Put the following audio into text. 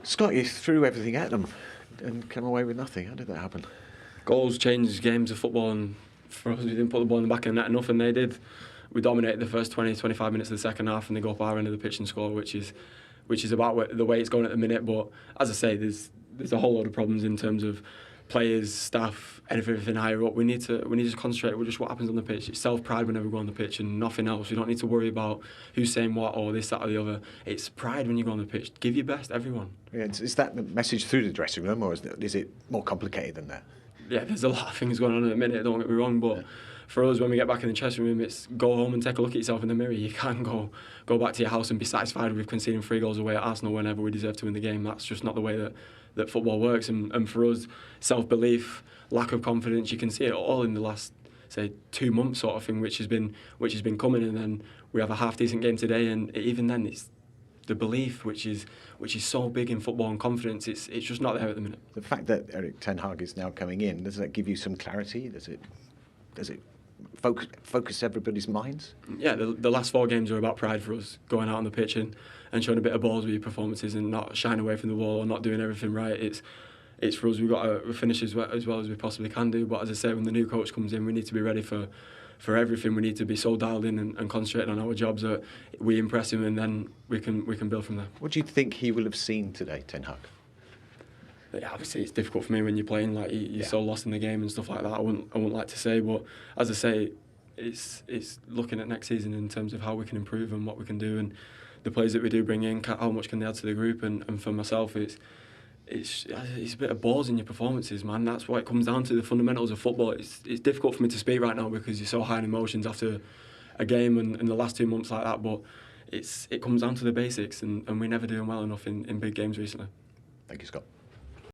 Scott, you threw everything at them and came away with nothing. How did that happen? Goals change games of football, and for us, we didn't put the ball in the back of the net enough, and they did. We dominated the first 20-25 minutes of the second half, and they go up our end of the pitch and score, which is about the way it's going at the minute. But as I say, there's a whole lot of problems in terms of players, staff, everything higher up. We need to concentrate with just what happens on the pitch. It's self-pride whenever we go on the pitch and nothing else. We don't need to worry about who's saying what or this, that or the other. It's pride when you go on the pitch. Give your best, everyone. Yeah, is that the message through the dressing room, or is it more complicated than that? Yeah, there's a lot of things going on at the minute, don't get me wrong, but for us, when we get back in the dressing room, it's go home and take a look at yourself in the mirror. You can't go back to your house and be satisfied with conceding 3 goals away at Arsenal whenever we deserve to win the game. That's just not the way that football works. And for us, self-belief, lack of confidence, you can see it all in the last, say, 2 months sort of thing, which has been coming. And then we have a half-decent game today, and even then it's the belief, which is so big in football, and confidence, it's just not there at the minute. The fact that Erik ten Hag is now coming in, does that give you some clarity? Does it focus everybody's minds? Yeah, the last 4 games are about pride for us, going out on the pitch and showing a bit of balls with your performances and not shying away from the ball or not doing everything right. It's for us, we've got to finish as well as we possibly can do. But as I say, when the new coach comes in, we need to be ready for everything. We need to be so dialed in and concentrating on our jobs that we impress him, and then we can build from there. What do you think he will have seen today, Ten Hag? Yeah, obviously it's difficult for me when you're playing, like you're so lost in the game and stuff like that. I wouldn't like to say, but as I say, it's looking at next season in terms of how we can improve and what we can do, and the players that we do bring in, how much can they add to the group. And for myself, it's a bit of balls in your performances, man. That's what it comes down to, the fundamentals of football. It's difficult for me to speak right now because you're so high in emotions after a game and the last 2 months like that, but it comes down to the basics, and we're never doing well enough in big games recently. Thank you, Scott.